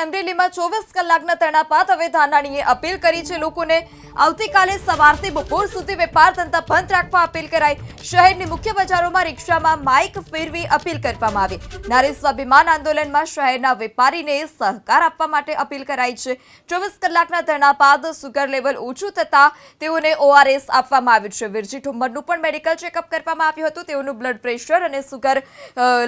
અમરેલીમાં 24 કલાકના તણાપાત હવે ધાનાણીએ અપીલ કરી છે લોકોને આવતીકાલે સવારથી બપોર સુધી વેપાર ધંધા બંધ રાખવા અપીલ કરાઈ। શહેરની મુખ્ય બજારોમાં રિક્ષામાં માઇક ફેરવી અપીલ કરવામાં આવી। નારી સ્વાભિમાન આંદોલનમાં શહેરના વેપારીને સહકાર આપવા માટે અપીલ કરાઈ છે। 24 કલાકના તણાપાત સુગર લેવલ ઊંચું થતા તેઓને ORS આપવામાં આવ્યું છે। વિરજી ઠુમ્મરનું પણ મેડિકલ ચેકઅપ કરવામાં આવ્યું હતું। તેઓનું બ્લડ પ્રેશર અને સુગર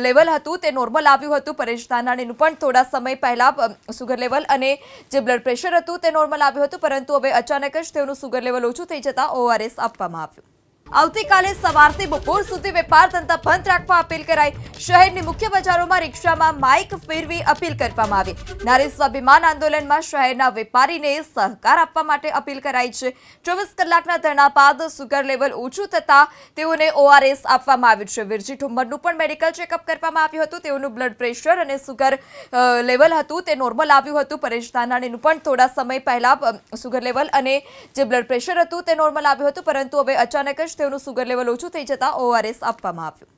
લેવલ હતું તે નોર્મલ આવ્યું હતું। પરેશ ધાનાણીનું પણ થોડા સમય પહેલા સુગર લેવલ અને જે બ્લડ પ્રેશર હતું તે નોર્મલ આવ્યું હતું, પરંતુ હવે અચાનક જ તેઓનું સુગર લેવલ ઓછું થઈ જતા ORS આપવામાં આવ્યું। આવતીકાલે સવારથી બપોર સુધી વેપાર ધંધા બંધ રાખવા અપીલ કરાઈ। શહેરની મુખ્ય બજારોમાં રિક્ષામાં માઇક ફેરવી અપીલ કરવામાં આવી। નારી સ્વાભિમાન આંદોલનમાં શહેરના વેપારીને સહકાર આપવા માટે અપીલ કરાઈ છે। 24 કલાકના તણાપાત સુગર લેવલ ઊંચું થતા તેઓને ORS આપવામાં આવ્યું છે। વિરજી ઠુમ્મરનું પણ મેડિકલ ચેકઅપ કરવામાં આવ્યું હતું। તેઓનું બ્લડ પ્રેશર અને સુગર લેવલ હતું તે નોર્મલ આવ્યું હતું। પરેશ ધાનાણીનું પણ થોડા સમય પહેલા સુગર લેવલ અને જે બ્લડ પ્રેશર હતું તે નોર્મલ આવ્યું હતું, પરંતુ હવે અચાનક જ તેઓનું સુગર લેવલ ઓછું થઈ જતા ORS આપવામાં આવ્યું।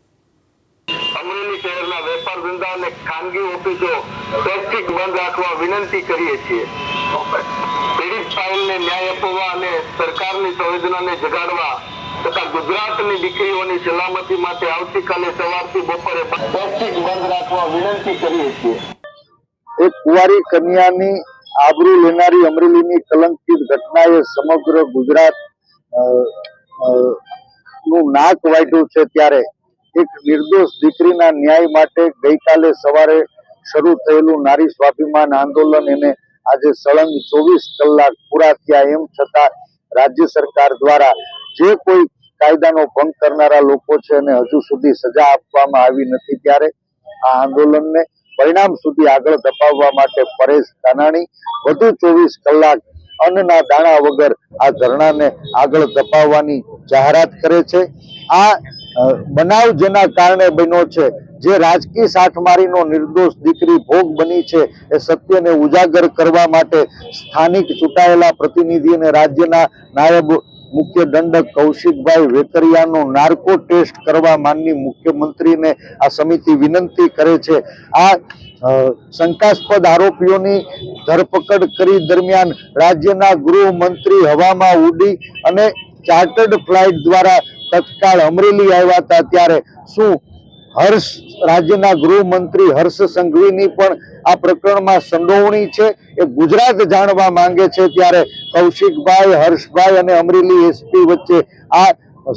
અમરેલી શહેરના વેપાર ધંધા અને ખાનગી ઓફિસો સ્વૈચ્છિક બંધ રાખવા વિનંતી કરીએ છીએ। પીડિત ફાઇલને ન્યાય આપવા અને સરકારની સંવેદનાને જગાડવા તથા ગુજરાતની દીકરીઓની સલામતી માટે આવતીકાલે સવારથી બપોરે સ્વૈચ્છિક બંધ રાખવા વિનંતી કરીએ છીએ। એક કુંવારી કન્યાની આબરૂ લેનારી અમરેલીની કલંકિત ઘટનાએ સમગ્ર ગુજરાત નું નાક વાટ્યું છે, ત્યારે એક નિર્દોષ દીકરીના ન્યાય માટે ગઈકાલે સવારે શરૂ થયેલું નારી સ્વાભિમાન આંદોલન એને આજે સળંગ 24 કલાક પૂરા થયા। એમ છતાં રાજ્ય સરકાર દ્વારા જે કોઈ કાયદાનો ભંગ કરનારા લોકો છે એને હજુ સુધી સજા આપવામાં આવી નથી। ત્યારે આ આંદોલનને પરિણામ સુધી આગળ ધપાવવા માટે પરેશ ધાનાણી વધુ 24 કલાક અન્નના દાણા વગર આ ધરણાને આગળ ધપાવવાની જાહેરાત કરે છે। આ બનાવ જેના કારણે બન્યો છે, જે રાજકીય સાઠમારીનો નિર્દોષ દીકરી ભોગ બની છે, એ સત્યને ઉજાગર કરવા માટે સ્થાનિક ચૂંટાયેલા પ્રતિનિધિ અને રાજ્યના નાયબ મુખ્ય દંડક કૌશિકભાઈ વેકરિયાનો નાર્કો ટેસ્ટ કરવા માનનીય મુખ્યમંત્રીને આ સમિતિ વિનંતી કરે છે। આ શંકાસ્પદ આરોપીઓની ધરપકડ કરી દરમિયાન રાજ્યના ગૃહમંત્રી હવામાં ઉડી અને ચાર્ટર્ડ ફ્લાઇટ દ્વારા તત્કાળ અમરેલી આવ્યા હતા। ત્યારે શું રાજ્યના ગૃહમંત્રી હર્ષ સંઘવીની પણ આ પ્રકરણમાં સંડોવણી છે, એ ગુજરાત જાણવા માંગે છે। ત્યારે કૌશિકભાઈ, હર્ષભાઈ અને અમરેલી એસપી વચ્ચે આ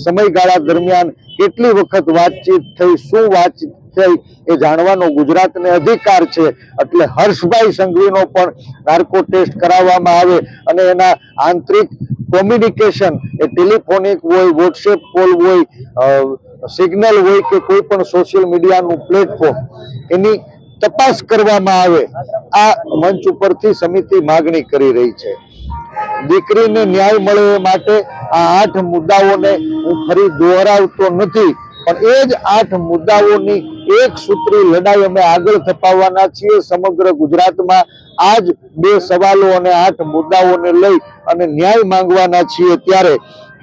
સમયગાળા દરમિયાન કેટલી વખત વાતચીત થઈ, શું વાતચીત થઈ, એ જાણવાનો ગુજરાતને અધિકાર છે। એટલે હર્ષભાઈ સંઘવીનો પણ નાર્કો ટેસ્ટ કરાવવામાં આવે અને એના આંતરિક કોમ્યુનિકેશન, એ ટેલિફોનિક હોય, વોટ્સએપ કોલ હોય, સિગ્નલ હોય કે કોઈ પણ સોશિયલ મીડિયાનું પ્લેટફોર્મ, એની તપાસ કરવામાં આવે, આ મંચ ઉપરથી સમિતિ માગણી કરી રહી છે। દીકરીને ન્યાય મળે એ માટે આ 8 મુદ્દાઓને હું ફરી દોહરાવતો નથી, પણ એ જ 8 મુદ્દાઓની એક સૂત્રી લડાઈ અમે આગળ ધપાવવાના છીએ। સમગ્ર ગુજરાતમાં આ જ 2 સવાલો અને 8 મુદ્દાઓને લઈ અને ન્યાય માંગવાના છીએ। ત્યારે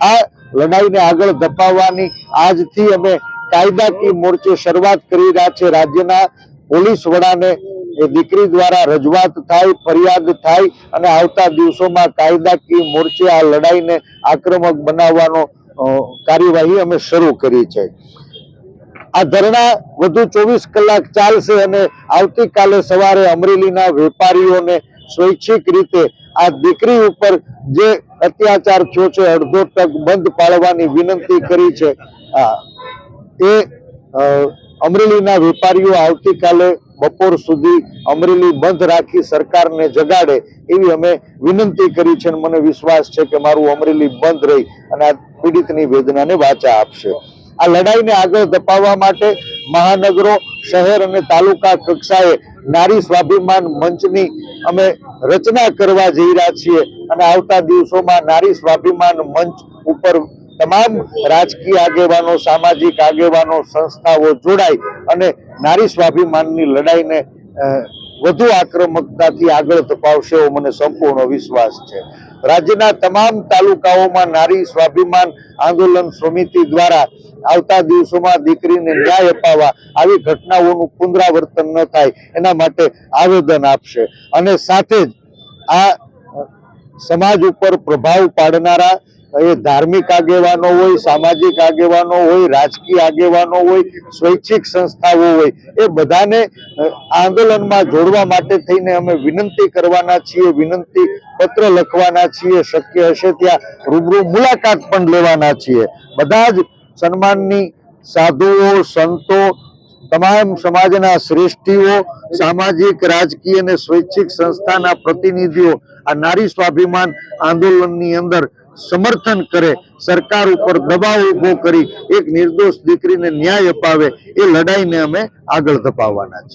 આ લડાઈને આગળ ધપાવવાની આજથી અમે કાયદાકીય મોરચે શરૂઆત કરી રહ્યા છે। રાજ્યના પોલીસ વડાને એ દીકરી દ્વારા રજૂઆત થાય, ફરિયાદ થાય અને આવતા દિવસોમાં કાયદાકીય મોરચે આ લડાઈને આક્રમક બનાવવાનો કાર્યવાહી અમે શરૂ કરી છે। આ ધરણા વધુ 24 કલાક ચાલશે અને આવતીકાલે સવારે અમરેલીના વેપારીઓને સ્વૈચ્છિક રીતે આ દીકરી ઉપર જે અત્યાચાર થયો છે, અડધો ટક બંધ પાડવાની વિનંતી કરી છે, એ અમરેલીના વેપારીઓ આવતીકાલે બપોર સુધી અમરેલી બંધ રાખી સરકારને જગાડે એવી અમે વિનંતી કરી છે। અને મને વિશ્વાસ છે કે મારું અમરેલી બંધ રહી અને આ પીડિતની વેદનાને વાચા આપશે। આ લડાઈને આગળ ધપાવવા માટે મહાનગરો, શહેર અને તાલુકા કક્ષાએ નારી સ્વાભિમાન મંચની અમે રચના કરવા જઈ રહ્યા છીએ અને આવતા દિવસોમાં નારી સ્વાભિમાન મંચ ઉપર તમામ રાજકીય આગેવાનો, સામાજિક આગેવાનો, સંસ્થાઓ જોડાય અને નારી સ્વાભિમાનની લડાઈને વધુ આક્રમકતાથી આગળ ધપાવશે એવો મને સંપૂર્ણ વિશ્વાસ છે। રાજ્યના તમામ તાલુકાઓમાં નારી સ્વાભિમાન આંદોલન સમિતિ દ્વારા આવતા દિવસોમાં દીકરીને ન્યાય અપાવવા આવી ઘટનાઓનું પુનરાવર્તન ન થાય એના માટે આવેદન આપશે અને સાથે જ આ સમાજ ઉપર પ્રભાવ પાડનારા એ ધાર્મિક આગેવાનો હોય, સામાજિક આગેવાનો હોય, રાજકીય આગેવાનો હોય, સ્વૈચ્છિક સંસ્થાઓ હોય, એ બધાને આંદોલનમાં જોડવા માટે થઈને અમે વિનંતી કરવાના છીએ, વિનંતી પત્ર લખવાના છીએ, શક્ય હશે ત્યાં રૂબરૂ મુલાકાત પણ લેવાના છીએ. બધા જ સન્માનની સાધુઓ, સંતો, તમામ સમાજના શ્રેષ્ઠીઓ, સામાજિક, રાજકીય અને સ્વૈચ્છિક સંસ્થાના પ્રતિનિધિઓ આ નારી સ્વાભિમાન આંદોલનની અંદર સમર્થન કરે, સરકાર ઉપર દબાવ ઉભો કરી એક નિર્દોષ દીકરીને ન્યાય અપાવે એ લડાઈને અમે આગળ ધપાવવાના છીએ.